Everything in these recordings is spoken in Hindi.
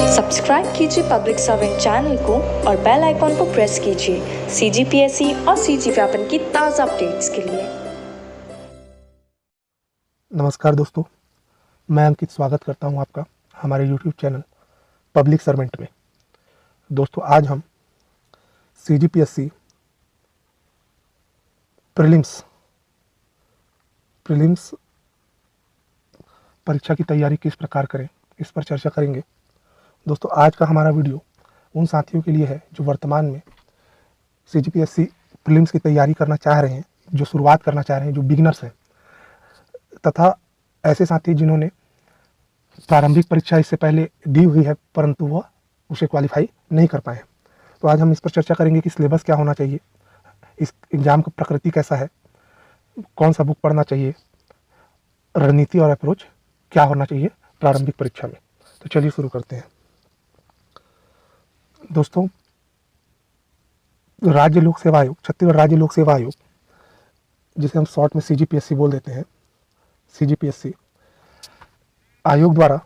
सब्सक्राइब कीजिए पब्लिक सर्वेंट चैनल को और बेल आइकॉन को प्रेस कीजिए सीजीपीएससी और सीजी व्यापन की ताज़ा अपडेट्स के लिए। नमस्कार दोस्तों, मैं अंकित स्वागत करता हूं आपका हमारे YouTube चैनल पब्लिक सर्वेंट में। दोस्तों, आज हम सीजीपीएससी प्रीलिम्स परीक्षा की तैयारी किस प्रकार करें, इस पर चर्चा करेंगे। दोस्तों, आज का हमारा वीडियो उन साथियों के लिए है जो वर्तमान में सीजीपीएससी प्रीलिम्स की तैयारी करना चाह रहे हैं, जो शुरुआत करना चाह रहे हैं, जो बिगिनर्स हैं, तथा ऐसे साथी जिन्होंने प्रारंभिक परीक्षा इससे पहले दी हुई है परंतु वह उसे क्वालिफाई नहीं कर पाए। तो आज हम इस पर चर्चा करेंगे कि सिलेबस क्या होना चाहिए, इस एग्ज़ाम की प्रकृति कैसा है, कौन सा बुक पढ़ना चाहिए, रणनीति और अप्रोच क्या होना चाहिए प्रारंभिक परीक्षा में। तो चलिए शुरू करते हैं। दोस्तों, राज्य लोक सेवा आयोग, छत्तीसगढ़ राज्य लोक सेवा आयोग, जिसे हम शॉर्ट में सीजीपीएससी बोल देते हैं, सीजीपीएससी आयोग द्वारा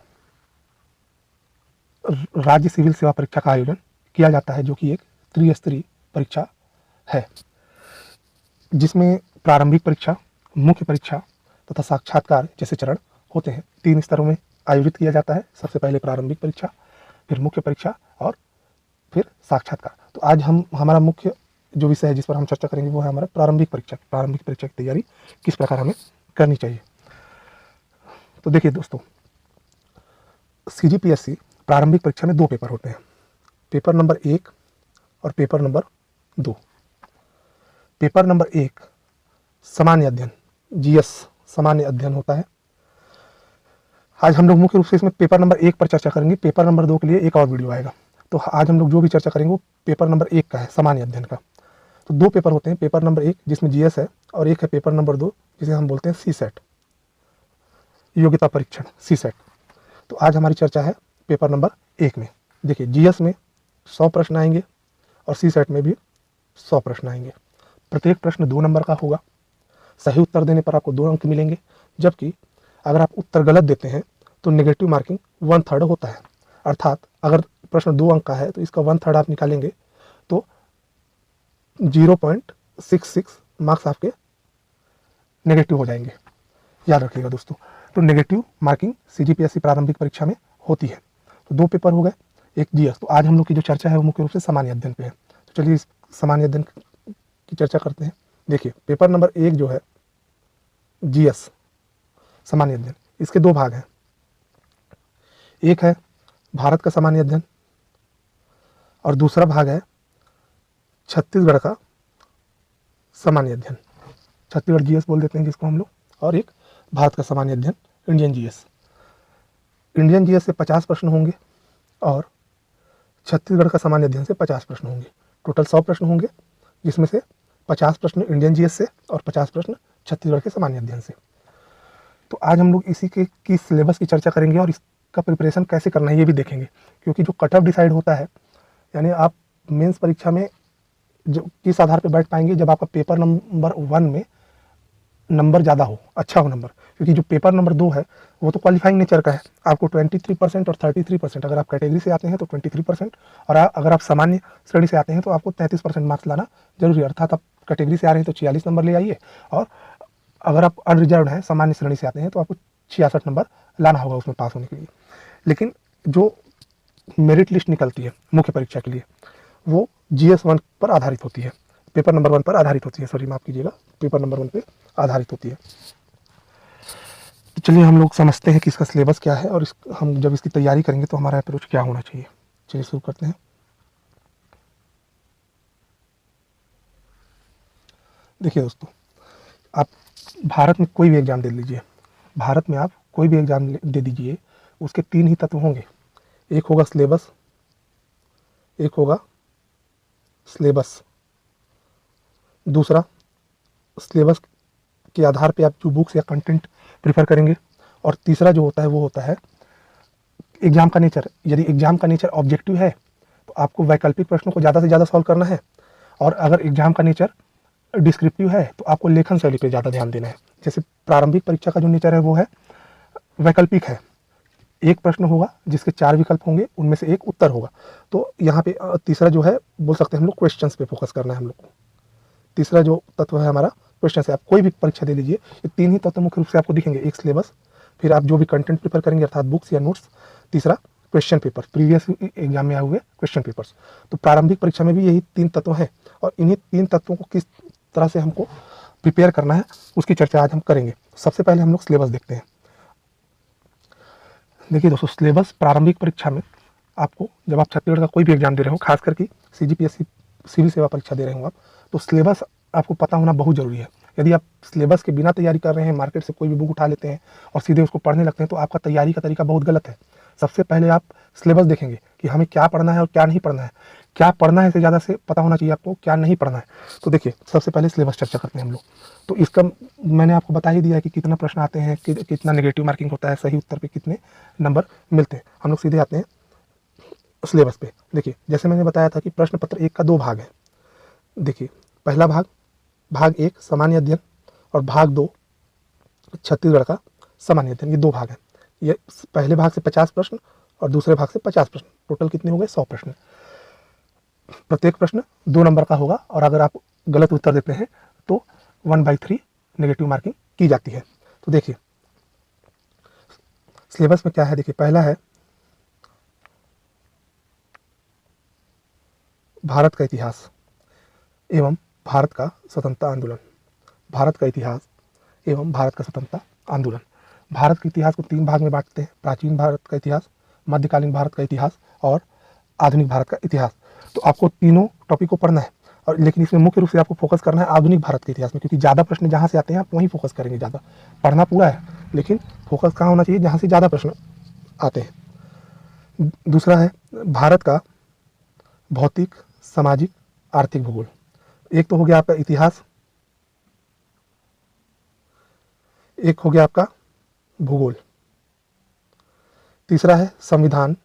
राज्य सिविल सेवा परीक्षा का आयोजन किया जाता है, जो कि एक त्रिस्तरीय परीक्षा है, जिसमें प्रारंभिक परीक्षा, मुख्य परीक्षा तथा साक्षात्कार जैसे चरण होते हैं। 3 स्तरों में आयोजित किया जाता है। सबसे पहले प्रारंभिक परीक्षा, फिर मुख्य परीक्षा और फिर साक्षात्कार। तो आज हमारा मुख्य जो विषय है जिस पर हम चर्चा करेंगे वो है हमारा प्रारंभिक परीक्षा। प्रारंभिक परीक्षा की तैयारी किस प्रकार हमें करनी चाहिए। तो देखिए दोस्तों, सीजीपीएससी प्रारंभिक परीक्षा में 2 पेपर होते हैं, पेपर नंबर 1 और पेपर नंबर 2। पेपर नंबर 1 सामान्य अध्ययन, जीएस सामान्य अध्ययन होता है। आज हम लोग मुख्य रूप से इसमें पेपर नंबर 1 पर चर्चा करेंगे। पेपर नंबर 2 के लिए एक और वीडियो आएगा। तो आज हम लोग जो भी चर्चा करेंगे वो पेपर नंबर 1 का है, सामान्य अध्ययन का। तो 2 पेपर होते हैं, पेपर नंबर 1 जिसमें जीएस है और एक है पेपर नंबर 2 जिसे हम बोलते हैं सीसेट, योग्यता परीक्षण, सीसेट। तो आज हमारी चर्चा है पेपर नंबर 1 में। देखिए, जीएस में 100 प्रश्न आएंगे और सीसेट में भी 100 प्रश्न आएंगे। प्रत्येक प्रश्न 2 नंबर का होगा। सही उत्तर देने पर आपको 2 अंक मिलेंगे, जबकि अगर आप उत्तर गलत देते हैं तो नेगेटिव मार्किंग 1/3 होता है। अर्थात अगर प्रश्न 2 अंक का है तो इसका 1/3 आप निकालेंगे तो 0.66 मार्क्स आपके नेगेटिव हो जाएंगे। याद रखिएगा दोस्तों। तो नेगेटिव मार्किंग सीजीपीएससी प्रारंभिक परीक्षा में होती है। तो 2 पेपर हो गए, एक जीएस। तो आज हम लोग की जो चर्चा है वो मुख्य रूप से सामान्य अध्ययन पे है। तो चलिए इस सामान्य अध्ययन की चर्चा करते हैं। देखिए, पेपर नंबर 1 जो है जीएस सामान्य अध्ययन, इसके 2 भाग हैं। एक है भारत का सामान्य अध्ययन और दूसरा भाग है छत्तीसगढ़ का सामान्य अध्ययन, छत्तीसगढ़ जीएस बोल देते हैं जिसको हम लोग, और एक भारत का सामान्य अध्ययन, इंडियन जीएस। इंडियन जीएस से 50 प्रश्न होंगे और छत्तीसगढ़ का सामान्य अध्ययन से 50 प्रश्न होंगे। टोटल 100 प्रश्न होंगे, जिसमें से 50 प्रश्न इंडियन जीएस से और 50 प्रश्न छत्तीसगढ़ के सामान्य अध्ययन से। तो आज हम लोग इसी की सिलेबस की चर्चा करेंगे और इसका प्रिपरेशन कैसे करना है ये भी देखेंगे, क्योंकि जो कट ऑफ डिसाइड होता है, यानी आप मेंस परीक्षा में जो किस आधार पर बैठ पाएंगे, जब आपका पेपर नंबर 1 में नंबर ज़्यादा हो, अच्छा हो नंबर। क्योंकि जो पेपर नंबर 2 है वो तो क्वालिफाइंग नेचर का है। आपको 23% और 33%, अगर आप कैटेगरी से आते हैं तो 23%, और अगर आप सामान्य श्रेणी से आते हैं तो आपको 33% मार्क्स लाना जरूरी है। अर्थात आप कैटेगरी से आ रहे हैं तो 46 नंबर ले आइए, और अगर आप अनरिजर्व हैं, सामान्य श्रेणी से आते हैं तो आपको 66 नंबर लाना होगा उसमें पास होने के लिए। लेकिन जो मेरिट लिस्ट निकलती है मुख्य परीक्षा के लिए वो GS1 पर आधारित होती है, पेपर नंबर 1 पर आधारित होती है, सॉरी माफ़ कीजिएगा, पेपर नंबर 1 पे आधारित होती है। तो चलिए हम लोग समझते हैं कि इसका सिलेबस क्या है और हम जब इसकी तैयारी करेंगे तो हमारा अप्रोच क्या होना चाहिए। चलिए शुरू करते हैं। देखिए दोस्तों, आप भारत में कोई भी एग्ज़ाम दे लीजिए, भारत में आप कोई भी एग्ज़ाम दे दीजिए, उसके 3 ही तत्व होंगे। एक होगा सिलेबस, एक होगा सिलेबस, दूसरा सिलेबस के आधार पे आप जो बुक्स या कंटेंट प्रेफर करेंगे, और तीसरा जो होता है वो होता है एग्ज़ाम का नेचर। यदि एग्ज़ाम का नेचर ऑब्जेक्टिव है तो आपको वैकल्पिक प्रश्नों को ज़्यादा से ज़्यादा सॉल्व करना है, और अगर एग्ज़ाम का नेचर डिस्क्रिप्टिव है तो आपको लेखन शैली पे ज़्यादा ध्यान देना है। जैसे प्रारंभिक परीक्षा का जो नेचर है वो है वैकल्पिक है, एक प्रश्न होगा जिसके 4 विकल्प होंगे, उनमें से एक उत्तर होगा। तो यहाँ पे तीसरा जो है बोल सकते हैं हम लोग क्वेश्चंस पे फोकस करना है हम लोग को। तीसरा जो तत्व है हमारा क्वेश्चन है। आप कोई भी परीक्षा दे लीजिए, ये 3 ही तत्व मुख्य रूप से आपको दिखेंगे, एक सिलेबस, फिर आप जो भी कंटेंट प्रिपेयर करेंगे अर्थात बुक्स या नोट्स, तीसरा क्वेश्चन पेपर, प्रीवियस एग्जाम में आए हुए क्वेश्चन पेपर्स। तो प्रारंभिक परीक्षा में भी यही 3 तत्व हैं और इन्हीं 3 तत्वों को किस तरह से हमको प्रिपेयर करना है उसकी चर्चा आज हम करेंगे। सबसे पहले हम लोग सिलेबस देखते हैं। देखिए दोस्तों, सिलेबस प्रारंभिक परीक्षा में आपको, जब आप छत्तीसगढ़ का कोई भी एग्जाम दे रहे हो, खास करके CGPSC सिविल सेवा परीक्षा दे रहे हो आप, तो सिलेबस आपको पता होना बहुत ज़रूरी है। यदि आप सिलेबस के बिना तैयारी कर रहे हैं, मार्केट से कोई भी बुक उठा लेते हैं और सीधे उसको पढ़ने लगते हैं, तो आपका तैयारी का तरीका बहुत गलत है। सबसे पहले आप सिलेबस देखेंगे कि हमें क्या पढ़ना है और क्या नहीं पढ़ना है। क्या पढ़ना है से ज़्यादा से पता होना चाहिए आपको क्या नहीं पढ़ना है। तो देखिए, सबसे पहले सिलेबस चर्चा करते हैं हम लोग। तो इसका मैंने आपको बता ही दिया है कि कितना प्रश्न आते हैं, कितना नेगेटिव मार्किंग होता है, सही उत्तर पे कितने नंबर मिलते हैं। हम लोग सीधे आते हैं सिलेबस पे। देखिए, जैसे मैंने बताया था कि प्रश्न पत्र 1 का 2 भाग है। देखिए, पहला भाग 1 सामान्य अध्ययन और भाग 2 छत्तीसगढ़ का सामान्य अध्ययन, ये 2 भाग हैं। ये पहले भाग से 50 प्रश्न और दूसरे भाग से 50 प्रश्न, टोटल कितने हो गए? 100 प्रश्न। प्रत्येक प्रश्न 2 नंबर का होगा और अगर आप गलत उत्तर देते हैं तो 1/3 नेगेटिव मार्किंग की जाती है। तो देखिए, सिलेबस में क्या है, देखिए पहला है भारत का इतिहास एवं भारत का स्वतंत्रता आंदोलन। भारत का इतिहास एवं भारत का स्वतंत्रता आंदोलन। भारत के इतिहास को 3 भाग में बांटते हैं, प्राचीन भारत का इतिहास, मध्यकालीन भारत का इतिहास और आधुनिक भारत का इतिहास। तो आपको तीनों टॉपिक को पढ़ना है, और लेकिन इसमें मुख्य रूप से आपको फोकस करना है आधुनिक भारत के इतिहास में, क्योंकि ज़्यादा प्रश्न जहाँ से आते हैं आप वहीं फोकस करेंगे। ज़्यादा पढ़ना पूरा है, लेकिन फोकस कहाँ होना चाहिए? जहाँ से ज़्यादा प्रश्न आते हैं। दूसरा है भारत का भौतिक, सामाजिक, आर्थिक भूगोल। एक तो हो गया आपका इतिहास, एक हो गया आपका भूगोल, तीसरा है संविधान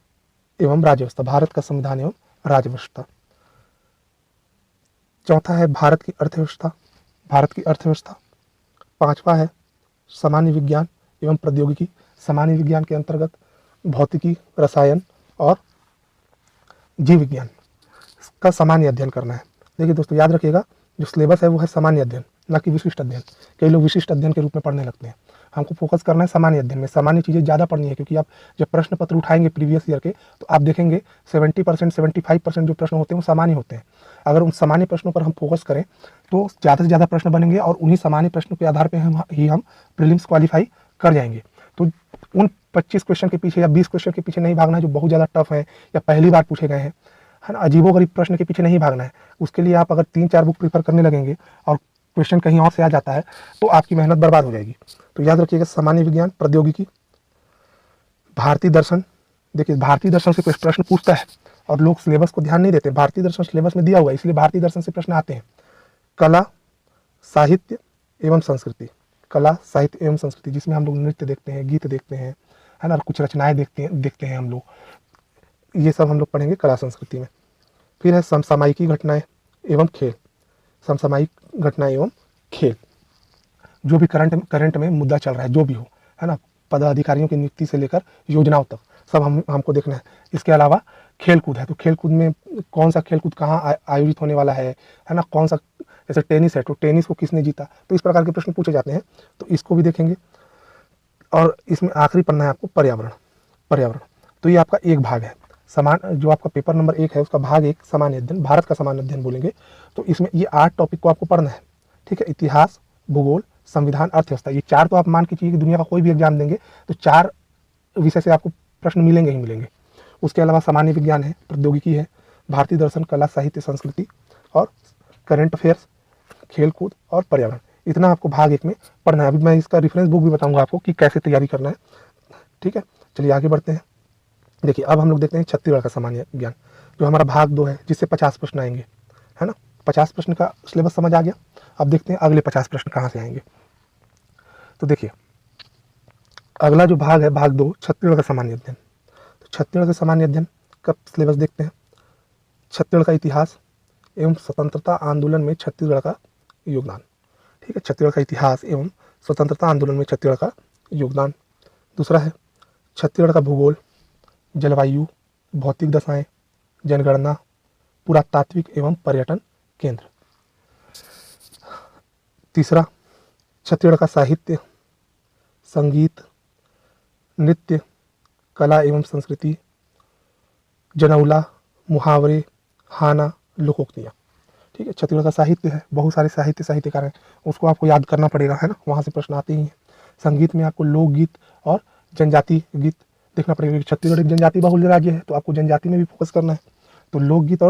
एवं राज्य व्यवस्था, भारत का संविधान एवं राज्य व्यवस्था। चौथा है भारत की अर्थव्यवस्था, भारत की अर्थव्यवस्था। पांचवा है सामान्य विज्ञान एवं प्रौद्योगिकी। सामान्य विज्ञान के अंतर्गत भौतिकी, रसायन और जीव विज्ञान का सामान्य अध्ययन करना है। देखिए दोस्तों, याद रखिएगा, जो सिलेबस है वो है सामान्य अध्ययन, ना कि विशिष्ट अध्ययन। कई लोग विशिष्ट अध्ययन के रूप में पढ़ने लगते हैं। हमको फोकस करना है सामान्य अध्ययन में। सामान्य चीज़ें ज़्यादा पढ़नी है, क्योंकि आप जब प्रश्न पत्र उठाएंगे प्रीवियस ईयर के, तो आप देखेंगे 70% 75% जो प्रश्न होते हैं वो सामान्य होते हैं। अगर उन सामान्य प्रश्नों पर हम फोकस करें तो ज़्यादा से ज़्यादा प्रश्न बनेंगे और उन्हीं सामान्य प्रश्नों के आधार पर हम प्रीलिम्स क्वालिफाई कर जाएंगे। तो उन 25 क्वेश्चन के पीछे या 20 क्वेश्चन के पीछे नहीं भागना है जो बहुत ज़्यादा टफ है या पहली बार पूछे गए हैं, है ना। अजीबोगरीब प्रश्न के पीछे नहीं भागना है। उसके लिए आप अगर 3-4 बुक प्रिफर करने लगेंगे और क्वेश्चन कहीं और से आ जाता है तो आपकी मेहनत बर्बाद हो जाएगी। तो याद रखिएगा, सामान्य विज्ञान, प्रौद्योगिकी, भारतीय दर्शन। देखिए, भारतीय दर्शन से प्रश्न पूछता है और लोग सिलेबस को ध्यान नहीं देते। भारतीय दर्शन सिलेबस में दिया हुआ है, इसलिए भारतीय दर्शन से प्रश्न आते हैं। कला, साहित्य एवं संस्कृति। कला, साहित्य एवं संस्कृति, जिसमें हम लोग नृत्य देखते हैं, गीत देखते हैं, है ना, कुछ रचनाएं देखते हैं हम लोग। ये सब हम लोग पढ़ेंगे कला संस्कृति में। फिर है समसामयिकी घटनाएं एवं खेल। समसामयिक घटनाएं एवं खेल, जो भी करंट में मुद्दा चल रहा है, जो भी हो, है ना, पदाधिकारियों की नियुक्ति से लेकर योजनाओं तक सब हमको देखना है। इसके अलावा खेलकूद है, तो खेलकूद में कौन सा खेलकूद कहाँ आयोजित होने वाला है ना, कौन सा, जैसे टेनिस है तो टेनिस को किसने जीता, तो इस प्रकार के प्रश्न पूछे जाते हैं, तो इसको भी देखेंगे। और इसमें आखिरी पढ़ना है आपको पर्यावरण। तो ये आपका एक भाग है। जो आपका पेपर नंबर 1 है उसका भाग 1 सामान्य अध्ययन, भारत का सामान्य अध्ययन बोलेंगे। तो इसमें ये 8 टॉपिक को आपको पढ़ना है, ठीक है। इतिहास, भूगोल, संविधान, अर्थव्यवस्था, ये 4 तो आप मान के चलिए कि दुनिया का कोई भी एग्जाम देंगे तो 4 विषय से आपको प्रश्न मिलेंगे ही मिलेंगे। उसके अलावा सामान्य विज्ञान है, प्रौद्योगिकी है, भारतीय दर्शन, कला, साहित्य, संस्कृति और करंट अफेयर्स, खेलकूद और पर्यावरण। इतना आपको भाग 1 में पढ़ना है। अभी मैं इसका रेफरेंस बुक भी बताऊंगा आपको कि कैसे तैयारी करना है, ठीक है। चलिए आगे बढ़ते हैं। देखिए, अब हम लोग देखते हैं छत्तीसगढ़ का सामान्य ज्ञान, जो हमारा भाग 2 है, जिससे 50 प्रश्न आएंगे, है ना। 50 प्रश्न का सिलेबस समझ आ गया। अब देखते हैं अगले 50 प्रश्न कहाँ से आएंगे। तो देखिए, अगला जो भाग है, भाग 2, छत्तीसगढ़ का सामान्य अध्ययन। तो छत्तीसगढ़ का सामान्य अध्ययन का सिलेबस देखते हैं। छत्तीसगढ़ का इतिहास एवं स्वतंत्रता आंदोलन में छत्तीसगढ़ का योगदान, ठीक है। छत्तीसगढ़ का इतिहास एवं स्वतंत्रता आंदोलन में छत्तीसगढ़ का योगदान। दूसरा है छत्तीसगढ़ का भूगोल, जलवायु, भौतिक दशाएं, जनगणना, पुरातात्विक एवं पर्यटन केंद्र। तीसरा, छत्तीसगढ़ का साहित्य, संगीत, नृत्य, कला एवं संस्कृति, जनौला, मुहावरे, हाना, लोकोक्तियाँ। ठीक है, छत्तीसगढ़ का साहित्य है, बहुत सारे साहित्यकार हैं, उसको आपको याद करना पड़ेगा, है ना, वहाँ से प्रश्न आते ही हैं। संगीत में आपको लोकगीत और जनजाति गीत देखना पड़ेगा, क्योंकि छत्तीसगढ़ एक जनजाति बहुल राज्य है, तो आपको जनजाति में भी फोकस करना है। तो लोकगीत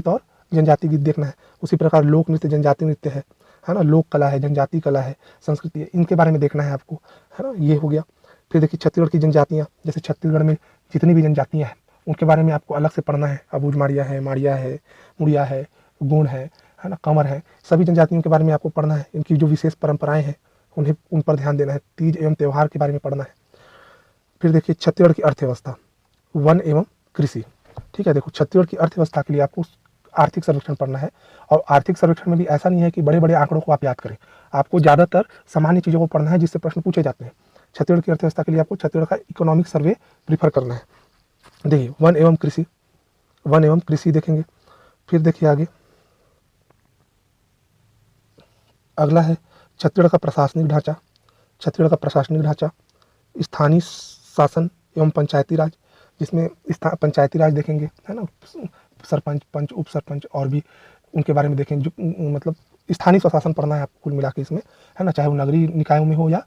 और जनजाति गीत देखना है। उसी प्रकार लोक नृत्य जनजाति नृत्य है ना, लोक कला है, जनजाति कला है, संस्कृति है, इनके बारे में देखना है आपको, है ना, ये हो गया। फिर देखिए छत्तीसगढ़ की जनजातियाँ, जैसे छत्तीसगढ़ में जितनी भी जनजातियाँ हैं उनके बारे में आपको अलग से पढ़ना है। अबूझ माड़िया है, माड़िया है, मुड़िया है, गोंड है ना, कंवर है, सभी जनजातियों के बारे में आपको पढ़ना है। इनकी जो विशेष परंपराएं हैं उन पर ध्यान देना है। तीज एवं त्यौहार के बारे में पढ़ना है। फिर देखिए छत्तीसगढ़ की अर्थव्यवस्था, वन एवं कृषि। ठीक है, देखो छत्तीसगढ़ की अर्थव्यवस्था के लिए आपको आर्थिक सर्वेक्षण पढ़ना है। और आर्थिक सर्वेक्षण में भी ऐसा नहीं है कि बड़े बड़े आंकड़ों को आप याद करें, आपको ज़्यादातर सामान्य चीज़ों को पढ़ना है जिससे प्रश्न पूछे जाते हैं। छत्तीसगढ़ की अर्थव्यवस्था के लिए आपको छत्तीसगढ़ का इकोनॉमिक सर्वे प्रीफर करना है। देखिए वन एवं कृषि देखेंगे। फिर देखिए आगे अगला है छत्तीसगढ़ का प्रशासनिक ढांचा। छत्तीसगढ़ का प्रशासनिक ढांचा, स्थानीय शासन एवं पंचायती राज, जिसमें पंचायती राज देखेंगे, है ना, सरपंच, पंच, उप सरपंच और भी उनके बारे में देखेंगे। जो मतलब स्थानीय स्वशासन पढ़ना है आपको कुल मिला के इसमें, है ना, चाहे वो नगरीय निकायों में हो या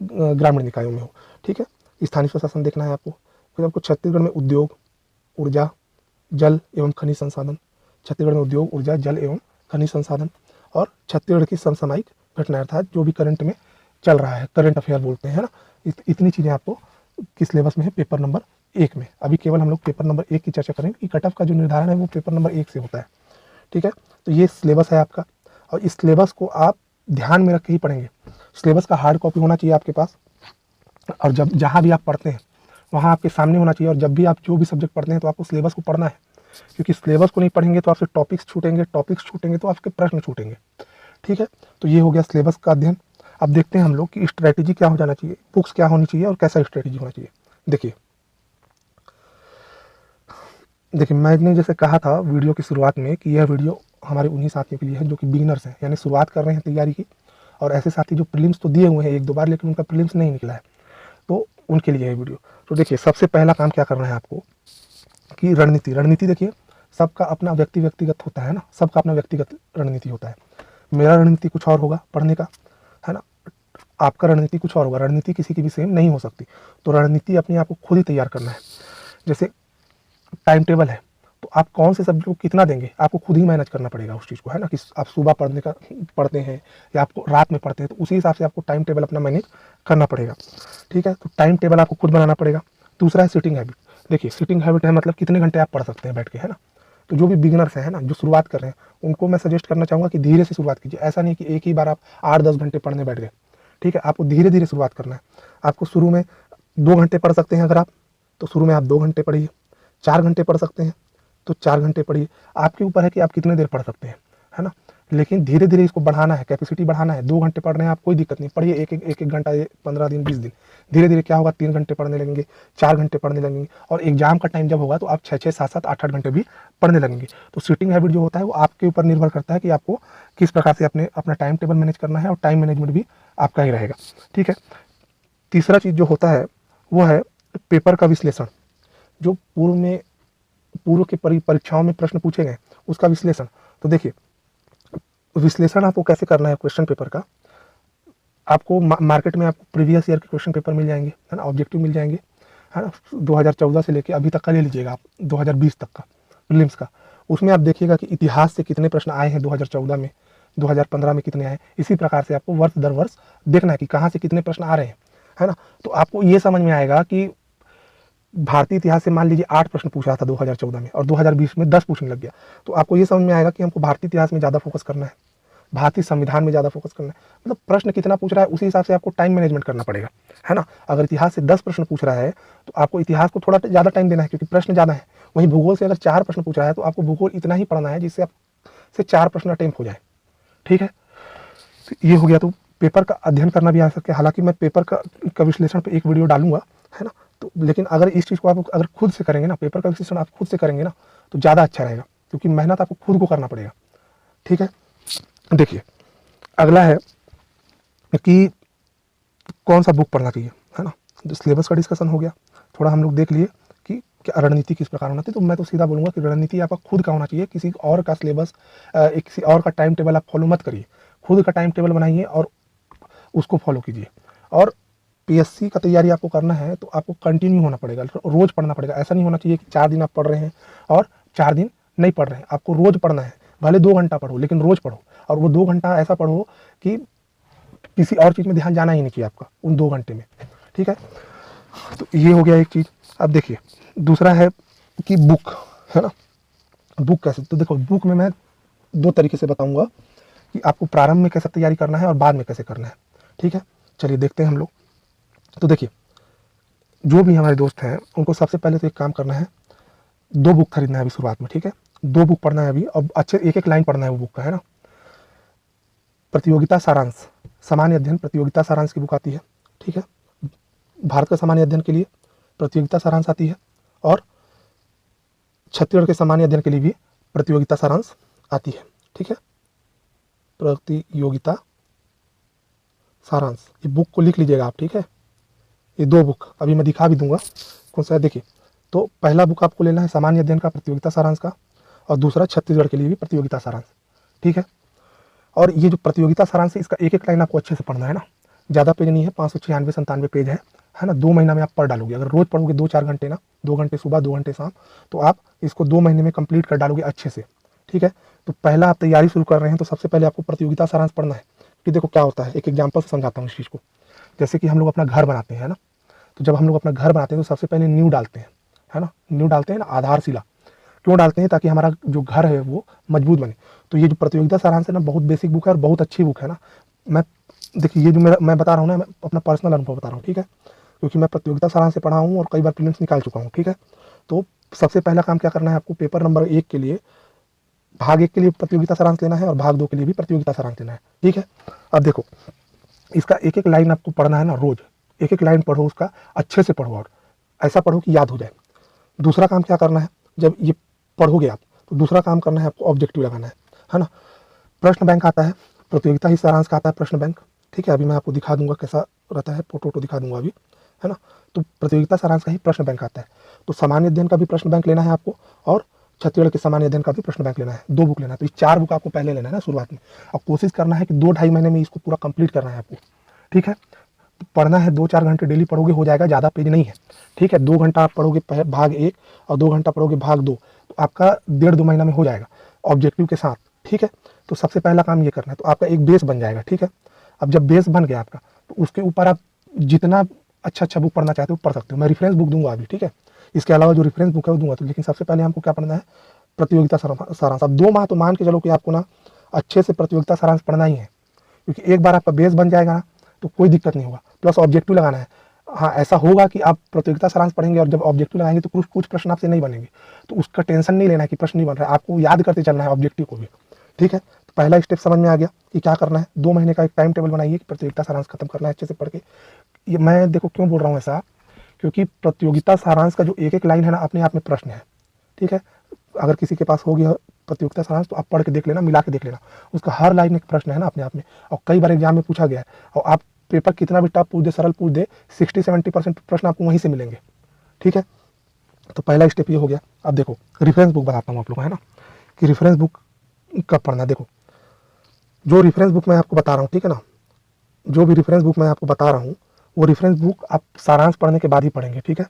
ग्रामीण निकायों में हो। ठीक है, स्थानीय स्वशासन देखना है आपको। फिर आपको छत्तीसगढ़ में उद्योग, ऊर्जा, जल एवं खनिज संसाधन, छत्तीसगढ़ में उद्योग, ऊर्जा, जल एवं खनिज संसाधन, और छत्तीसगढ़ की समसामयिक घटनाएं अर्थात जो भी करंट में चल रहा है, करंट अफेयर बोलते हैं, है ना। इतनी चीज़ें आपको किस सिलेबस में है, पेपर नंबर 1 में। अभी केवल हम लोग पेपर नंबर 1 की चर्चा करेंगे कि कट ऑफ का जो निर्धारण है वो पेपर नंबर 1 से होता है। ठीक है, तो ये सिलेबस है आपका, और इस सिलेबस को आप ध्यान में रख के ही पढ़ेंगे। सिलेबस का हार्ड कॉपी होना चाहिए आपके पास, और जब जहाँ भी आप पढ़ते हैं वहाँ आपके सामने होना चाहिए। और जब भी आप जो भी सब्जेक्ट पढ़ते हैं तो आपको सिलेबस को पढ़ना है, क्योंकि सिलेबस को नहीं पढ़ेंगे तो आपसे टॉपिक्स छूटेंगे तो आपके प्रश्न छूटेंगे। ठीक है, तो ये हो गया सिलेबस का अध्ययन। अब देखते हैं हम लोग कि स्ट्रैटेजी क्या हो जाना चाहिए, बुक्स क्या होनी चाहिए और कैसा स्ट्रैटेजी होना चाहिए। देखिए मैंने जैसे कहा था वीडियो की शुरुआत में कि यह वीडियो हमारे उन्हीं साथियों के लिए है जो कि बिगिनर्स हैं, यानी शुरुआत कर रहे हैं तैयारी की, और ऐसे साथी जो प्रीलिम्स तो दिए हुए हैं 1-2 बार लेकिन उनका प्रीलिम्स नहीं निकला है, तो उनके लिए है वीडियो। तो देखिए सबसे पहला काम क्या करना है आपको कि रणनीति देखिए सबका अपना व्यक्तिगत होता है ना, सबका अपना व्यक्तिगत रणनीति होता है। मेरा रणनीति कुछ और होगा पढ़ने का, है ना, आपका रणनीति कुछ और होगा, रणनीति किसी की भी सेम नहीं हो सकती। तो रणनीति अपने आप को खुद ही तैयार करना है। जैसे टाइम टेबल है तो आप कौन से सब्जेक्ट को कितना देंगे आपको खुद ही मैनेज करना पड़ेगा उस चीज़ को, है ना, कि आप सुबह पढ़ते हैं या आपको रात में पढ़ते हैं, तो उसी हिसाब से आपको टाइम टेबल अपना मैनेज करना पड़ेगा। ठीक है, तो टाइम टेबल आपको खुद बनाना पड़ेगा। दूसरा है सिटिंग हैबिट। देखिए सिटिंग हैबिट है मतलब कितने घंटे आप पढ़ सकते हैं बैठ के, है ना। तो जो भी बिगिनर्स हैं ना, जो शुरुआत कर रहे हैं, उनको मैं सजेस्ट करना चाहूँगा कि धीरे से शुरुआत कीजिए। ऐसा नहीं कि एक ही बार आप 8-10 घंटे पढ़ने बैठ गए। ठीक है, आपको धीरे धीरे शुरुआत करना है। आपको शुरू में 2 घंटे पढ़ सकते हैं अगर आप, तो शुरू में आप 2 घंटे पढ़िए। 4 घंटे पढ़ सकते हैं तो 4 घंटे पढ़िए। आपके ऊपर है कि आप कितने देर पढ़ सकते हैं, है ना, लेकिन धीरे धीरे इसको बढ़ाना है, कैपेसिटी बढ़ाना है। 2 घंटे पढ़ रहे हैं आप, कोई दिक्कत नहीं, पढ़िए एक घंटा, 15 दिन 20 दिन। धीरे धीरे क्या होगा, 3 घंटे पढ़ने लगेंगे, 4 घंटे पढ़ने लगेंगे, और एग्जाम का टाइम जब होगा तो आप 6-6, 7-7, 8-8 घंटे भी पढ़ने लगेंगे। तो सिटिंग हैबिट जो होता है वो आपके ऊपर निर्भर करता है कि आपको किस प्रकार से अपना टाइम टेबल मैनेज करना है, और टाइम मैनेजमेंट भी आपका ही रहेगा। ठीक है, तीसरा चीज़ जो होता है वो है पेपर का विश्लेषण। जो पूर्व के परीक्षाओं में प्रश्न पूछे गए उसका विश्लेषण। तो देखिए विश्लेषण आपको कैसे करना है क्वेश्चन पेपर का। आपको मार्केट में आपको प्रीवियस ईयर के क्वेश्चन पेपर मिल जाएंगे, है ना, ऑब्जेक्टिव मिल जाएंगे, है ना, 2014 से लेके अभी तक का ले लीजिएगा आप, 2020 तक का प्रीलिम्स का। उसमें आप देखिएगा कि इतिहास से कितने प्रश्न आए हैं 2014 में, 2015 में कितने आए। इसी प्रकार से आपको वर्ष दर वर्ष देखना है कि कहाँ से कितने प्रश्न आ रहे हैं, है ना। तो आपको ये समझ में आएगा कि भारतीय इतिहास से मान लीजिए 8 प्रश्न पूछ रहा था 2014 में, और 2020 में 10 पूछने लग गया, तो आपको ये समझ में आएगा कि हमको भारतीय इतिहास में ज़्यादा फोकस करना है, भारतीय संविधान में ज़्यादा फोकस करना है। मतलब प्रश्न कितना पूछ रहा है उसी हिसाब से आपको टाइम मैनेजमेंट करना पड़ेगा, है ना। अगर इतिहास से 10 प्रश्न पूछ रहा है तो आपको इतिहास को थोड़ा ज़्यादा टाइम देना है क्योंकि प्रश्न ज़्यादा है। वहीं भूगोल से अगर 4 प्रश्न पूछ रहा है तो आपको भूगोल इतना ही पढ़ना है जिससे आप से 4 प्रश्न अटेम्प्ट हो जाए। ठीक है, तो ये हो गया तो पेपर का अध्ययन करना भी आ सके। हालांकि मैं पेपर का विश्लेषण पे एक वीडियो डालूंगा, है ना। तो लेकिन अगर इस चीज़ को आप अगर खुद से करेंगे ना, पेपर का विश्लेषण आप खुद से करेंगे ना, तो ज़्यादा अच्छा रहेगा, क्योंकि मेहनत आपको खुद को करना पड़ेगा। ठीक है, देखिए अगला है कि कौन सा बुक पढ़ना चाहिए, है ना। जो सिलेबस का डिस्कशन हो गया, थोड़ा हम लोग देख लिए कि रणनीति किस प्रकार होना चाहिए। तो मैं तो सीधा बोलूँगा कि रणनीति आपका खुद का होना चाहिए, किसी और का सिलेबस किसी और का टाइम टेबल आप फॉलो मत करिए। खुद का टाइम टेबल बनाइए और उसको फॉलो कीजिए। और पीएससी का तैयारी आपको करना है तो आपको कंटिन्यू होना पड़ेगा, रोज़ पढ़ना पड़ेगा। ऐसा नहीं होना चाहिए कि 4 दिन आप पढ़ रहे हैं और 4 दिन नहीं पढ़ रहे हैं। आपको रोज़ पढ़ना है, भले 2 घंटा पढ़ो लेकिन रोज़ पढ़ो। और वो 2 घंटा ऐसा पढ़ो कि किसी और चीज़ में ध्यान जाना ही नहीं चाहिए आपका उन 2 घंटे में। ठीक है, तो ये हो गया एक चीज़। अब देखिए दूसरा है कि बुक, है ना। बुक कैसे, तो देखो बुक में मैं 2 तरीके से बताऊंगा कि आपको प्रारंभ में कैसे तैयारी करना है और बाद में कैसे करना है। ठीक है, चलिए देखते हैं हम लोग। तो देखिए जो भी हमारे दोस्त हैं उनको सबसे पहले तो एक काम करना है, 2 बुक खरीदना है अभी शुरुआत में। ठीक है, 2 बुक पढ़ना है अभी, अब अच्छे एक लाइन पढ़ना है वो बुक का, है ना। प्रतियोगिता सारांश, सामान्य अध्ययन प्रतियोगिता सारांश की बुक आती है। ठीक है, भारत का सामान्य अध्ययन के लिए प्रतियोगिता सारांश आती है, और छत्तीसगढ़ के सामान्य अध्ययन के लिए भी प्रतियोगिता सारांश आती है। ठीक है, प्रतियोगिता सारांश, ये बुक को लिख लीजिएगा आप। ठीक है, ये 2 बुक अभी मैं दिखा भी दूंगा कौन सा है। देखिए तो पहला बुक आपको लेना है सामान्य अध्ययन का प्रतियोगिता सारांश का, और दूसरा छत्तीसगढ़ के लिए भी प्रतियोगिता सारांश। ठीक है, और ये जो प्रतियोगिता सारांश है इसका एक लाइन आपको अच्छे से पढ़ना है ना। ज़्यादा पेज नहीं है, 596-97 पेज है ना। 2 महीना में आप पढ़ डालोगे। अगर रोज़ पढ़ोगे 2-4 घंटे ना, 2 घंटे सुबह 2 घंटे शाम, तो आप इसको 2 महीने में कंप्लीट कर डालोगे अच्छे से। ठीक है, तो पहला आप तैयारी शुरू कर रहे हैं तो सबसे पहले आपको प्रतियोगिता सारांश पढ़ना है। कि देखो क्या होता है, एक एग्जाम्पल से समझाता हूँ इस चीज़ को। जैसे कि हम लोग अपना घर बनाते हैं ना, तो जब हम लोग अपना घर बनाते हैं तो सबसे पहले नींव डालते हैं, है ना। नींव डालते हैं ना, आधारशिला क्यों डालते हैं, ताकि हमारा जो घर है वो मजबूत बने। तो ये जो प्रतियोगिता सारांश है ना, बहुत बेसिक बुक है और बहुत अच्छी बुक है ना। मैं देखिए ये जो मैं बता रहा हूँ ना, मैं अपना पर्सनल अनुभव बता रहा हूँ। ठीक है, क्योंकि मैं प्रतियोगिता सारांश से पढ़ा हूँ और कई बार प्रीलिम्स निकाल चुका हूँ। ठीक है, तो सबसे पहला काम क्या करना है आपको, पेपर नंबर 1 के लिए, भाग 1 के लिए प्रतियोगिता सारांश लेना है और भाग 2 के लिए भी प्रतियोगिता सारांश लेना है। ठीक है, अब देखो इसका एक लाइन आपको पढ़ना है ना, रोज एक लाइन पढ़ो, उसका अच्छे से पढ़ो और ऐसा पढ़ो कि याद हो जाए। दूसरा काम क्या करना है, जब ये पढ़ोगे आप तो दूसरा काम करना है आपको, ऑब्जेक्टिव लगाना है ना। प्रश्न बैंक आता है, प्रतियोगिता ही सारांश का आता है प्रश्न बैंक। ठीक है, अभी मैं आपको दिखा दूंगा कैसा रहता है, फोटो दिखा दूंगा अभी, है ना। तो प्रतियोगिता सारांश का ही प्रश्न बैंक आता है। तो सामान्य अध्ययन का भी प्रश्न बैंक लेना है आपको, और छत्तीसगढ़ के सामान्य अध्ययन का भी प्रश्न बैंक लेना है। 2 बुक लेना है। तो ये 4 बुक आपको पहले लेना है ना शुरुआत में, और कोशिश करना है कि 2-2.5 महीने में इसको पूरा कंप्लीट करना है आपको। ठीक है, पढ़ना है 2-4 घंटे डेली पढ़ोगे हो जाएगा, ज़्यादा पेज नहीं है। ठीक है, 2 घंटा आप पढ़ोगे भाग 1 और 2 घंटा पढ़ोगे भाग 2, तो आपका 1.5-2 महीना में हो जाएगा ऑब्जेक्टिव के साथ। ठीक है, तो सबसे पहला काम ये करना है, तो आपका एक बेस बन जाएगा। ठीक है, अब जब बेस बन गया आपका, तो उसके ऊपर आप जितना अच्छा बुक पढ़ना चाहते हो पढ़ सकते हो। मैं रेफरेंस बुक दूंगा अभी। ठीक है, इसके अलावा जो रेफरेंस बुक है वो दूंगा। तो लेकिन सबसे पहले हमको क्या पढ़ना है, प्रतियोगिता सारांश। अब 2 माह तो मान के चलो कि आपको ना अच्छे से प्रतियोगिता सारांश पढ़ना ही है, क्योंकि एक बार आपका बेस बन जाएगा ना तो कोई दिक्कत नहीं होगा। प्लस ऑब्जेक्टिव लगाना है। हाँ, ऐसा होगा कि आप प्रतियोगिता सारांश पढ़ेंगे और जब ऑब्जेक्टिव लगाएंगे तो कुछ प्रश्न आपसे नहीं बनेंगे, तो उसका टेंशन नहीं लेना है कि प्रश्न नहीं बन रहा है, आपको याद करते चलना है ऑब्जेक्टिव को भी। ठीक है, तो पहला स्टेप समझ में आ गया कि क्या करना है। 2 महीने का एक टाइम टेबल बनाइए कि प्रतियोगिता सारांश खत्म करना है अच्छे से पढ़ के। ये मैं देखो क्यों बोल रहा हूँ ऐसा, क्योंकि प्रतियोगिता सारांश का जो एक लाइन है ना, अपने आप में प्रश्न है। ठीक है, अगर किसी के पास हो गया प्रतियोगिता सारांश तो आप पढ़ के देख लेना, मिला के देख लेना, उसका हर लाइन एक प्रश्न है ना अपने आप में। और कई बार एग्जाम में पूछा गया है, और आप पेपर कितना भी टफ पूछ दे, सरल पूछ दे, 60-70% प्रश्न आपको वहीं से मिलेंगे। ठीक है, तो पहला स्टेप ये हो गया। अब देखो रेफरेंस बुक बताता हूँ आप लोग को, है ना, कि रेफरेंस बुक कब पढ़ना। देखो जो रेफरेंस बुक मैं आपको बता रहा हूँ, ठीक है ना, जो भी रेफरेंस बुक मैं आपको बता रहा हूँ वो रेफरेंस बुक आप सारांश पढ़ने के बाद ही पढ़ेंगे। ठीक है,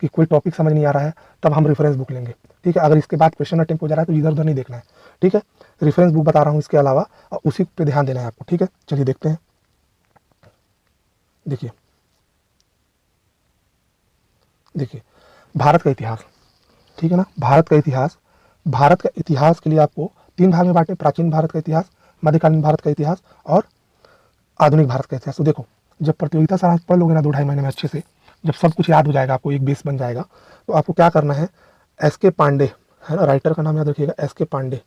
कि कोई टॉपिक समझ नहीं आ रहा है तब हम रेफरेंस बुक लेंगे। ठीक है, अगर इसके बाद क्वेश्चन अटेम्प्ट हो जा रहा है तो इधर उधर नहीं देखना है। ठीक है, रेफरेंस बुक बता रहा हूँ इसके अलावा, और उसी पे ध्यान देना है आपको। ठीक है, चलिए देखते हैं। देखिए भारत का इतिहास। ठीक है ना, भारत का इतिहास। भारत का इतिहास के लिए आपको 3 भाग में बांटे, प्राचीन भारत का इतिहास, मध्यकालीन भारत का इतिहास और आधुनिक भारत का इतिहास। तो देखो जब प्रतियोगिता सारांश पढ़ लोगे ना 2-2.5 महीने में अच्छे से, जब सब कुछ याद हो जाएगा, आपको एक बेस बन जाएगा, तो आपको क्या करना है, एस.के. पांडे, है ना, राइटर का नाम याद रखिएगा, S K. Pandey.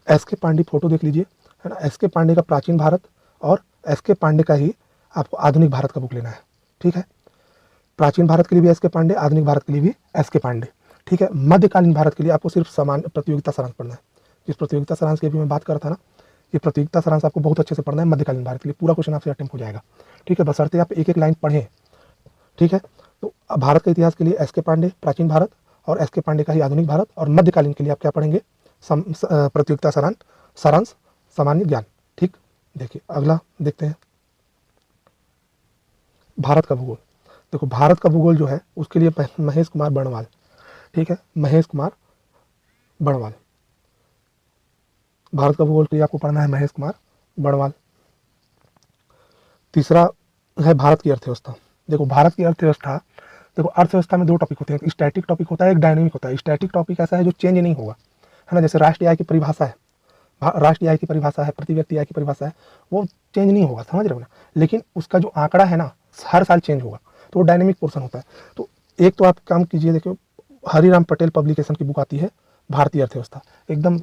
S K. Pandey photo देख लीजिए, है ना, एस.के. पांडे का प्राचीन भारत और एस के पांडे का ही आपको आधुनिक भारत का बुक लेना है, ठीक है। प्राचीन भारत के लिए भी एस के पांडे, आधुनिक भारत के लिए भी एस के पांडे, ठीक है। मध्यकालीन भारत के लिए आपको सिर्फ सामान्य प्रतियोगिता सारांश पढ़ना है। जिस प्रतियोगिता सारांश की अभी मैं बात कर रहा था ना, ये प्रतियोगिता सारांश आपको बहुत अच्छे से पढ़ना है मध्यकालीन भारत के लिए, पूरा क्वेश्चन आपसे अटेम्प्ट हो जाएगा, ठीक है, बशर्ते आप एक एक लाइन पढ़ें, ठीक है। तो भारत के इतिहास के लिए एस के पांडे प्राचीन भारत, और एस के पांडे का ही आधुनिक भारत, और मध्यकालीन के लिए आप क्या पढ़ेंगे, प्रतियोगिता सारांश सामान्य ज्ञान, ठीक। देखिए अगला देखते हैं भारत का भूगोल। देखो भारत का भूगोल जो है उसके लिए महेश कुमार बर्णवाल, ठीक है, महेश कुमार बर्णवाल। भारत का भूगोल के लिए आपको पढ़ना है महेश कुमार बर्णवाल। तीसरा है भारत की अर्थव्यवस्था। देखो भारत की अर्थव्यवस्था, देखो अर्थव्यवस्था में दो टॉपिक होते हैं, एक स्टैटिक टॉपिक होता है, एक डायनेमिक होता है। स्टैटिक टॉपिक ऐसा है जो चेंज नहीं होगा, है ना, जैसे राष्ट्रीय आय की परिभाषा है, राष्ट्रीय आय की परिभाषा है, प्रति व्यक्ति आय की परिभाषा है, वो चेंज नहीं होगा, समझ रहे हो ना। लेकिन उसका जो आंकड़ा है ना हर साल चेंज होगा, तो वो डायनेमिक पोर्शन होता है। तो एक तो आप काम कीजिए, देखिए हरिराम पटेल पब्लिकेशन की बुक आती है भारतीय अर्थव्यवस्था, एकदम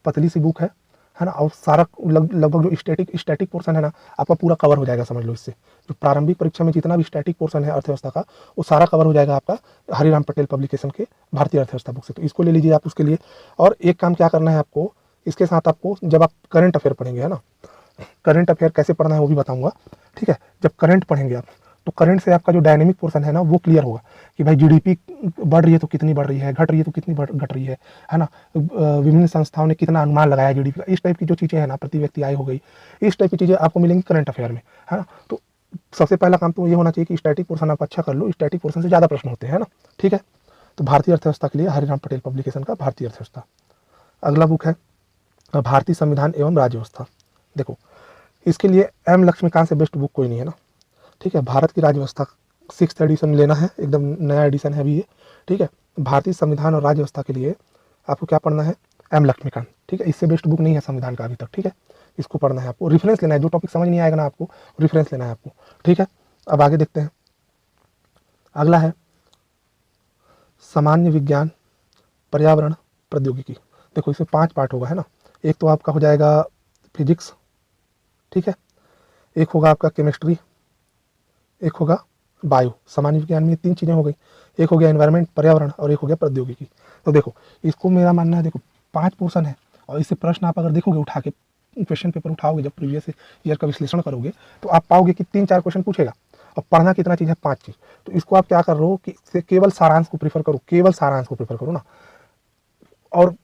पतली सी बुक है ना, और सारा लगभग जो स्टैटिक पोर्शन है ना आपका पूरा कवर हो जाएगा, समझ लो। इससे जो प्रारंभिक परीक्षा में जितना भी स्टैटिक पोर्शन है अर्थव्यवस्था का, वो सारा कवर हो जाएगा आपका हरिराम पटेल पब्लिकेशन के भारतीय अर्थव्यवस्था बुक से। तो इसको ले लीजिए आप उसके लिए। और एक काम क्या करना है आपको, इसके साथ आपको जब आप करंट अफेयर पढ़ेंगे, है ना, करंट अफेयर कैसे पढ़ना है वो भी बताऊंगा, ठीक है। जब करंट पढ़ेंगे आप, तो करंट से आपका जो डायनेमिक पोर्शन है ना वो क्लियर होगा कि भाई जीडीपी बढ़ रही है तो कितनी बढ़ रही है, घट रही है तो कितनी घट रही है ना, विभिन्न संस्थाओं ने कितना अनुमान लगाया जीडीपी का, इस टाइप की जो चीज़ें हैं ना, प्रति व्यक्ति आय हो गई, इस टाइप की चीज़ें आपको मिलेंगी करंट अफेयर में, है ना। तो सबसे पहला काम तो ये होना चाहिए कि स्टैटिक पोर्शन आप अच्छा कर लो, स्टैटिक पोर्शन से ज़्यादा प्रश्न होते हैं ना, ठीक है। तो भारतीय अर्थव्यवस्था के लिए हरिराम पटेल पब्लिकेशन का भारतीय अर्थव्यवस्था। अगला बुक है भारतीय संविधान एवं राज्य व्यवस्था। देखो इसके लिए एम लक्ष्मीकांत से बेस्ट बुक कोई नहीं है ना, ठीक है। भारत की राज्य व्यवस्था 6th एडिशन लेना है, एकदम नया एडिशन है अभी ये, ठीक है। भारतीय संविधान और राज्य व्यवस्था के लिए आपको क्या पढ़ना है, एम लक्ष्मीकांत, ठीक है। इससे बेस्ट बुक नहीं है संविधान का अभी तक, ठीक है। इसको पढ़ना है आपको, रेफरेंस लेना है, जो टॉपिक समझ नहीं आएगा ना आपको रेफरेंस लेना है आपको, ठीक है। अब आगे देखते हैं, अगला है सामान्य विज्ञान पर्यावरण प्रौद्योगिकी। देखो इसमें 5 पार्ट होगा, है ना। एक तो आपका हो जाएगा फिजिक्स, ठीक है, एक होगा आपका केमिस्ट्री, एक होगा बायो, सामान्य विज्ञान में 3 चीज़ें हो गई, एक हो गया एनवायरनमेंट पर्यावरण, और एक हो गया प्रौद्योगिकी। तो देखो इसको मेरा मानना है, देखो 5 पोर्शन है, और इससे प्रश्न आप अगर देखोगे उठा के क्वेश्चन पेपर उठाओगे, जब प्रीवियस ईयर का विश्लेषण करोगे तो आप पाओगे कि 3-4 क्वेश्चन पूछेगा। और पढ़ना कितना चीज़ है, 5 चीज़। तो इसको आप क्या कर रहे हो कि केवल सारांश को प्रीफर करो, केवल सारांश को प्रीफर करो ना, और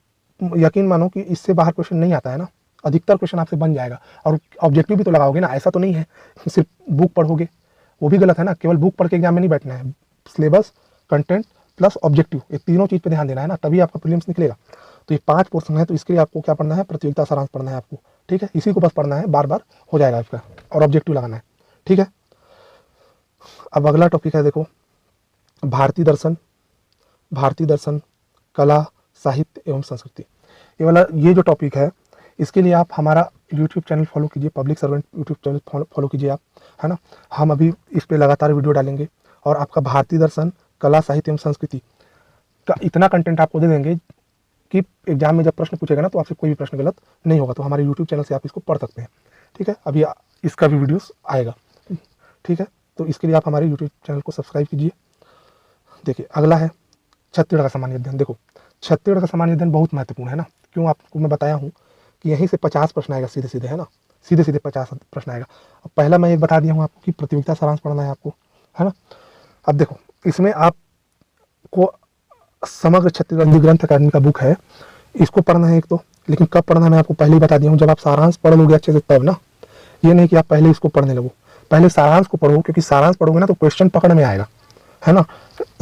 यकीन मानो कि इससे बाहर क्वेश्चन नहीं आता है ना, अधिकतर क्वेश्चन आपसे बन जाएगा। और ऑब्जेक्टिव भी तो लगाओगे ना, ऐसा तो नहीं है सिर्फ बुक पढ़ोगे, वो भी गलत है ना। केवल बुक पढ़ के एग्जाम में नहीं बैठना है, सिलेबस, कंटेंट प्लस ऑब्जेक्टिव, ये तीनों चीज़ पे ध्यान देना है ना, तभी आपका प्रीलिम्स निकलेगा। तो ये 5 पोर्शन है, तो इसके लिए आपको क्या पढ़ना है, प्रतियोगिता सारांश पढ़ना है आपको, ठीक है। इसी को बस पढ़ना है, बार बार हो जाएगा आपका, और ऑब्जेक्टिव लगाना है, ठीक है। अब अगला टॉपिक है, देखो भारतीय दर्शन कला साहित्य एवं संस्कृति। ये जो टॉपिक है, इसके लिए आप हमारा यूट्यूब चैनल फॉलो कीजिए, public servant YouTube channel follow कीजिए आप, है ना। हम अभी इस पे लगातार वीडियो डालेंगे, और आपका भारतीय दर्शन कला साहित्य एवं संस्कृति का इतना कंटेंट आपको दे देंगे कि एग्जाम में जब प्रश्न पूछेगा ना तो आपसे कोई भी प्रश्न गलत नहीं होगा। तो हमारे यूट्यूब चैनल से आप इसको पढ़ सकते हैं, ठीक है। अभी इसका भी वीडियोस आएगा, ठीक है। तो इसके लिए आप हमारे यूट्यूब चैनल को सब्सक्राइब कीजिए। देखिए अगला है छत्तीसगढ़ का सामान्य अध्ययन। देखो छत्तीसगढ़ का सामान्य अध्ययन बहुत महत्वपूर्ण है ना, क्यों आपको मैं बताया हूँ कि यहीं से 50 प्रश्न आएगा सीधे सीधे, है ना, सीधे सीधे 50 प्रश्न आएगा। अब पहला मैं एक बता दिया हूँ आपको कि प्रतियोगिता सारांश पढ़ना है आपको, है ना। अब देखो इसमें आपको समग्र छत्तीसगढ़ ग्रंथ अकादमी का बुक है, इसको पढ़ना है एक तो, लेकिन कब पढ़ना मैं आपको पहले ही बता दिया हूँ, जब आप सारांश पढ़ लोगे अच्छे से तब ना। ये नहीं कि आप पहले इसको पढ़ने लगो, पहले सारांश को पढ़ो, क्योंकि सारांश पढ़ोगे ना तो क्वेश्चन पकड़ में आएगा, है ना।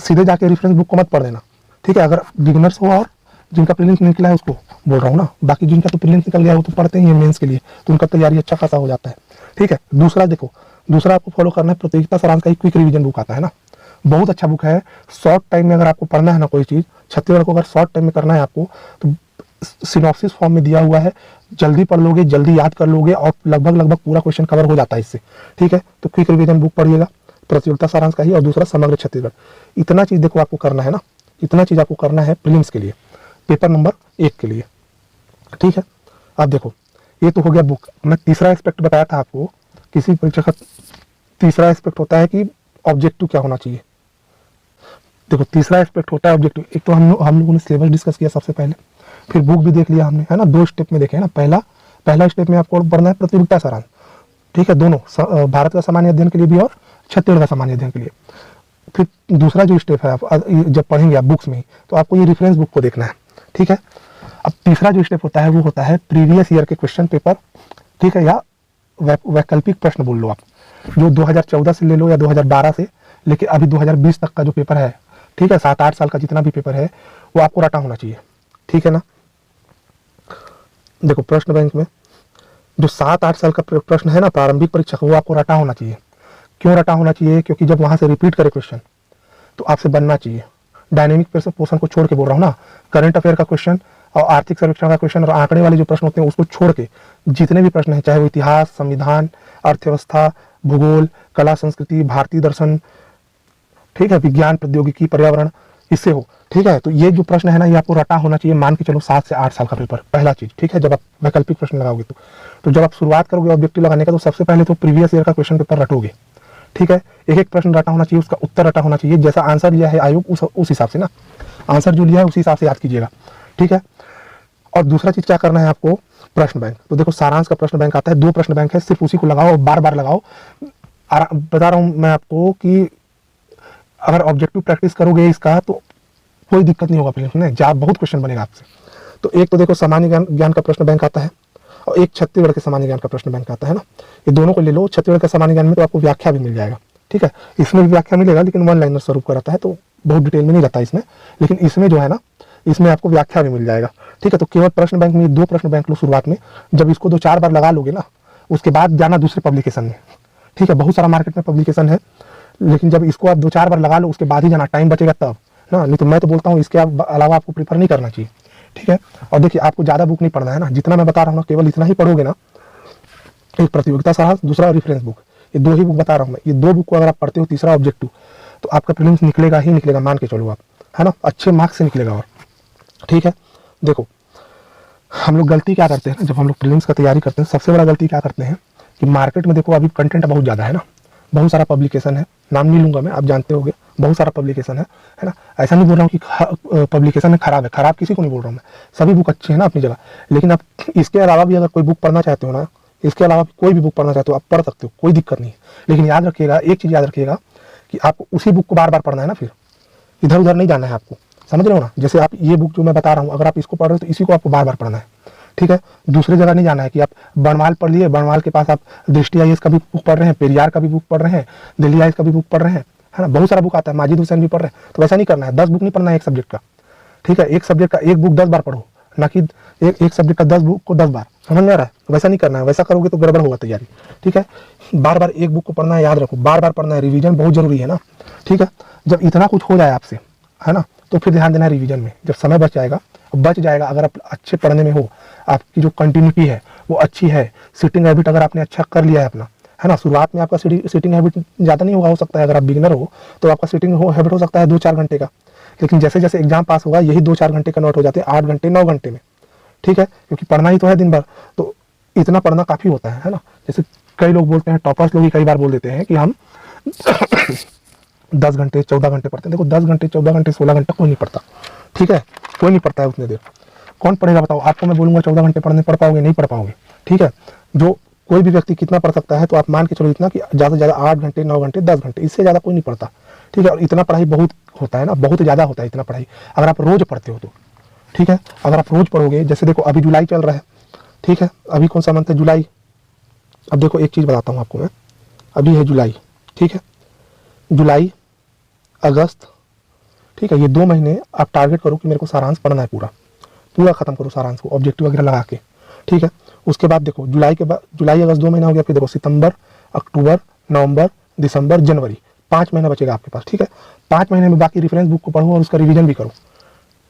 सीधे जाके रेफरेंस बुक को मत पढ़ देना, ठीक है। अगर बिगिनर्स हो और जिनका प्रीलिम्स निकला है उसको बोल रहा हूँ ना, बाकी जिनका तो प्रीलिम्स निकल गया वो तो पढ़ते ही है मेंस के लिए, तो उनका तैयारी अच्छा खासा हो जाता है, ठीक है। दूसरा देखो, दूसरा आपको फॉलो करना है प्रतियोगिता सारांश का एक क्विक रिवीजन बुक आता है ना, बहुत अच्छा बुक है। शॉर्ट टाइम में अगर आपको पढ़ना है ना कोई चीज़, छत्तीसगढ़ को अगर शॉर्ट टाइम में करना है आपको, तो सिनॉप्सिस फॉर्म में दिया हुआ है, जल्दी पढ़ लोगे, जल्दी याद कर लोगे, और लगभग पूरा क्वेश्चन कवर हो जाता है इससे, ठीक है। तो क्विक रिवीजन बुक पढ़िएगा प्रतियोगिता सारांश का ही, और दूसरा समग्र छत्तीसगढ़। इतना चीज़ देखो आपको करना है ना, इतना चीज़ आपको करना है प्रीलिम्स के लिए, पेपर नंबर 1 के लिए, ठीक है। अब देखो ये तो हो गया बुक। मैं तीसरा एस्पेक्ट बताया था आपको किसी परीक्षा का तीसरा एस्पेक्ट होता है कि ऑब्जेक्टिव क्या होना चाहिए। देखो तीसरा एस्पेक्ट होता है ऑब्जेक्टिव। एक तो हम लोगों ने सिलेबस डिस्कस किया सबसे पहले, फिर बुक भी देख लिया हमने, है ना। 2 स्टेप में देखे है ना। पहला स्टेप में आपको पढ़ना है प्रतियोगिता सारांश, ठीक है, दोनों भारत का सामान्य अध्ययन के लिए भी और छत्तीसगढ़ का सामान्य अध्ययन के लिए। फिर दूसरा जो स्टेप है, आप जब पढ़ेंगे आप बुक्स में, तो आपको ये रेफरेंस बुक को देखना है, ठीक है। अब तीसरा जो स्टेप होता है वो होता है प्रीवियस ईयर के क्वेश्चन पेपर, ठीक है, या वैकल्पिक प्रश्न बोल लो आप, जो 2014 से ले लो या 2012 से लेके अभी 2020 तक का जो पेपर है, ठीक है, 7-8 साल का जितना भी पेपर है वो आपको रटा होना चाहिए, ठीक है ना। देखो प्रश्न बैंक में जो 7-8 साल का प्रश्न है ना प्रारंभिक परीक्षा का, वो आपको रटा होना चाहिए। क्यों रटा होना चाहिए? क्योंकि जब वहां से रिपीट करे क्वेश्चन तो आपसे बनना चाहिए। डायनेमिक पोर्शन को छोड़ के बोल रहा हूँ ना, करंट अफेयर का क्वेश्चन और आर्थिक सर्वेक्षण का क्वेश्चन और आंकड़े वाले जो प्रश्न होते हैं उसको छोड़ के जितने भी प्रश्न हैं, चाहे वो इतिहास, संविधान, अर्थव्यवस्था, भूगोल, कला संस्कृति, भारतीय दर्शन, ठीक है, विज्ञान प्रौद्योगिकी, पर्यावरण, इससे हो, ठीक है। तो ये जो प्रश्न है ना ये आपको रटा होना चाहिए। मान के चलो 7 से 8 साल का पेपर, पहला चीज, ठीक है। जब आप वैकल्पिक प्रश्न लगाओगे तो जब आप शुरुआत करोगे ऑब्जेक्टिव लगाने का, तो सबसे पहले तो प्रीवियस ईयर का क्वेश्चन पेपर रटोगे, ठीक है। एक एक प्रश्न रटा होना चाहिए, उसका उत्तर रटा होना चाहिए, जैसा आंसर लिया है आयोग उस हिसाब से ना, आंसर जो लिया है उसी हिसाब से याद कीजिएगा, ठीक है। और दूसरा चीज क्या करना है आपको, प्रश्न बैंक। तो देखो सारांश का प्रश्न बैंक आता है, 2 प्रश्न बैंक है, सिर्फ उसी को लगाओ और बार बार लगाओ। बता रहा हूं मैं आपको कि अगर ऑब्जेक्टिव प्रैक्टिस करोगे इसका तो कोई दिक्कत नहीं होगा प्रीलिम्स में, बहुत क्वेश्चन बनेगा आपसे। तो एक तो देखो सामान्य ज्ञान का प्रश्न बैंक आता है और एक छत्तीसगढ़ के सामान्य ज्ञान का प्रश्न बैंक आता है ना। ये दोनों को ले लो। छत्तीसगढ़ का सामान्य ज्ञान में तो आपको व्याख्या भी मिल जाएगा, ठीक है, इसमें भी व्याख्या मिलेगा, लेकिन 1 लाइनर स्वरूप का रहता है, तो बहुत डिटेल में नहीं रहता इसमें। लेकिन इसमें जो है ना, इसमें आपको व्याख्या भी मिल जाएगा, ठीक है। तो केवल प्रश्न बैंक में 2 प्रश्न बैंक लो शुरुआत में। जब इसको 2-4 बार लगा लोगे ना, उसके बाद जाना दूसरे पब्लिकेशन में, ठीक है। बहुत सारा मार्केट में पब्लिकेशन है, लेकिन जब इसको आप 2-4 बार लगा लो उसके बाद ही जाना, टाइम बचेगा तब ना। नहीं तो मैं तो बोलता हूँ इसके अलावा आपको प्रीफर नहीं करना चाहिए, ठीक है। और देखिए आपको ज्यादा बुक नहीं पढ़ना है ना, जितना मैं बता रहा हूँ ना केवल इतना ही पढ़ोगे ना। एक प्रतियोगिता सारांश, दूसरा रेफरेंस बुक, ये 2 ही बुक बता रहा हूँ मैं। ये 2 बुक को अगर आप पढ़ते हो, तीसरा ऑब्जेक्टिव, तो आपका प्रीलिम्स निकलेगा ही निकलेगा, मान के चलो आप, है ना, अच्छे मार्क्स से निकलेगा। और ठीक है, देखो हम लोग गलती क्या करते हैं जब हम लोग प्रीलिम्स का तैयारी करते हैं, सबसे बड़ा गलती क्या करते हैं कि मार्केट में देखो अभी कंटेंट बहुत ज़्यादा है ना, बहुत सारा पब्लिकेशन है, नाम नहीं लूंगा मैं, आप जानते होंगे, बहुत सारा पब्लिकेशन है ना। ऐसा नहीं बोल रहा हूँ कि पब्लिकेशन है खराब है, खराब किसी को नहीं बोल रहा हूँ मैं, सभी बुक अच्छे हैं ना अपनी जगह। लेकिन आप इसके अलावा भी अगर कोई बुक पढ़ना चाहते हो ना, इसके अलावा कोई भी बुक पढ़ना चाहते हो आप पढ़ सकते हो, कोई दिक्कत नहीं है। लेकिन याद रखिएगा, एक चीज़ याद रखिएगा कि आपको उसी बुक को बार बार पढ़ना है ना, फिर इधर उधर नहीं जाना है आपको, समझ रहे हो ना। जैसे आप ये बुक जो मैं बता रहा हूँ, अगर आप इसको पढ़ रहे हो तो इसी को आपको बार बार पढ़ना है, ठीक है। दूसरी जगह नहीं जाना है कि आप बनवाल पढ़ लिए, बनवाल के पास आप दृष्टि आईएएस का भी बुक पढ़ रहे हैं, पेरियार का भी बुक पढ़ रहे हैं, दिल्ली आईएएस का भी बुक पढ़ रहे हैं, है ना, बहुत सारा बुक आता है, माजिद हुसैन भी पढ़ रहे हैं। तो वैसा नहीं करना है, 10 बुक नहीं पढ़ना है एक सब्जेक्ट का, ठीक है। एक सब्जेक्ट का एक बुक 10 बार पढ़ो, ना कि एक सब्जेक्ट का 10 बुक को 10 बार, समझ में आ रहा है। वैसा नहीं करना है, वैसा करोगे तो गड़बड़ होगा तैयारी, ठीक है। बार बार एक बुक को पढ़ना है, याद रखो, बार बार पढ़ना है, रिवीजन बहुत जरूरी है ना, ठीक है। जब इतना कुछ हो जाए आपसे, है ना, तो फिर ध्यान देना है रिवीजन में। जब समय बच जाएगा, अगर आप अच्छे पढ़ने में हो, आपकी जो कंटिन्यूटी है वो अच्छी है, सिटिंग हैबिट अगर आपने अच्छा कर लिया है अपना, है ना। शुरुआत में आपका सिटिंग हैबिट ज़्यादा नहीं होगा, हो सकता है अगर आप बिगिनर हो तो आपका सिटिंग हैबिट हो सकता है 2-4 घंटे का, लेकिन जैसे जैसे एग्जाम पास होगा यही 2-4 घंटे कन्वर्ट हो जाते हैं 8 घंटे 9 घंटे में, ठीक है। क्योंकि पढ़ना ही तो है दिन भर, तो इतना पढ़ना काफ़ी होता है ना। जैसे कई लोग बोलते हैं, टॉपर्स लोग ही कई बार बोल देते हैं कि हम 10 घंटे 14 घंटे पढ़ते हैं। देखो 10 घंटे 14 घंटे 16 घंटे कोई नहीं पढ़ता, ठीक है, कोई नहीं पढ़ता है उतने देर। कौन पढ़ेगा बताओ? आपको मैं बोलूंगा 14 घंटे पढ़ने, पढ़ पाओगे? नहीं पढ़ पाओगे, ठीक है। जो कोई भी व्यक्ति कितना पढ़ सकता है, तो आप मान के चलो इतना कि ज़्यादा से ज़्यादा 8 घंटे 9 घंटे 10 घंटे, इससे ज़्यादा कोई नहीं पढ़ता, ठीक है। और इतना पढ़ाई बहुत होता है ना, बहुत ज़्यादा होता है इतना पढ़ाई, अगर आप रोज़ पढ़ते हो तो, ठीक है। अगर आप रोज़ पढ़ोगे, जैसे देखो अभी जुलाई चल रहा है, ठीक है, अभी कौन सा मंथ है? जुलाई। अब देखो एक चीज़ बताता हूँ आपको मैं, अभी है जुलाई, ठीक है, जुलाई अगस्त, ठीक है, ये 2 महीने आप टारगेट करो कि मेरे को सारांश पढ़ना है, पूरा खत्म करो सारांश को ऑब्जेक्टिव वगैरह लगा के, ठीक है। उसके बाद देखो जुलाई के बाद, जुलाई अगस्त 2 महीना हो गया, फिर देखो सितंबर, अक्टूबर, नवंबर, दिसंबर, जनवरी, 5 महीना बचेगा आपके पास, ठीक है। 5 महीने में बाकी रेफरेंस बुक को पढ़ो और उसका रिवीजन भी करो,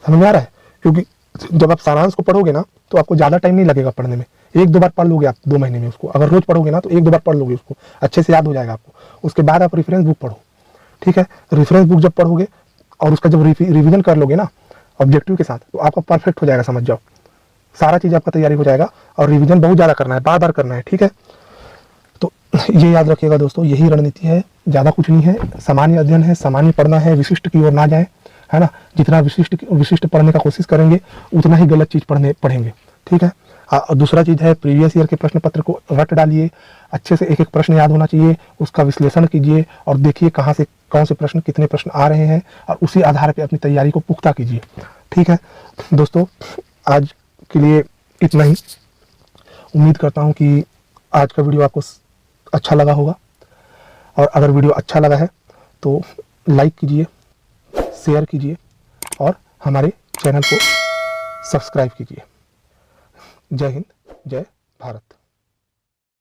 समझ में आ रहा है। क्योंकि जब आप सारांश को पढ़ोगे ना तो आपको ज़्यादा टाइम नहीं लगेगा पढ़ने में, 1-2 बार पढ़ लोगे आप 2 महीने में उसको। अगर रोज पढ़ोगे ना तो 1-2 बार पढ़ लोगे उसको, अच्छे से याद हो जाएगा आपको। उसके बाद आप रेफरेंस बुक पढ़ो, ठीक है। रेफरेंस बुक जब पढ़ोगे और उसका जब रिवीजन कर लोगे ना ऑब्जेक्टिव के साथ, तो आपका परफेक्ट हो जाएगा, समझ जाओ, सारा चीज़ आपका तैयारी हो जाएगा। और रिवीजन बहुत ज़्यादा करना है, बार बार करना है, ठीक है। तो ये याद रखिएगा दोस्तों, यही रणनीति है, ज़्यादा कुछ नहीं है। सामान्य अध्ययन है, सामान्य पढ़ना है, विशिष्ट की ओर ना जाए, है ना। जितना विशिष्ट पढ़ने का कोशिश करेंगे उतना ही गलत चीज़ पढ़ेंगे, ठीक है। और दूसरा चीज़ है, प्रीवियस ईयर के प्रश्न पत्र को रट डालिए, अच्छे से एक एक प्रश्न याद होना चाहिए, उसका विश्लेषण कीजिए और देखिए कहाँ से कौन से प्रश्न, कितने प्रश्न आ रहे हैं, और उसी आधार पर अपनी तैयारी को पुख्ता कीजिए, ठीक है दोस्तों। आज के लिए इतना ही। उम्मीद करता हूँ कि आज का वीडियो आपको अच्छा लगा होगा, और अगर वीडियो अच्छा लगा है तो लाइक कीजिए, शेयर कीजिए और हमारे चैनल को सब्सक्राइब कीजिए। जय हिंद, जय भारत।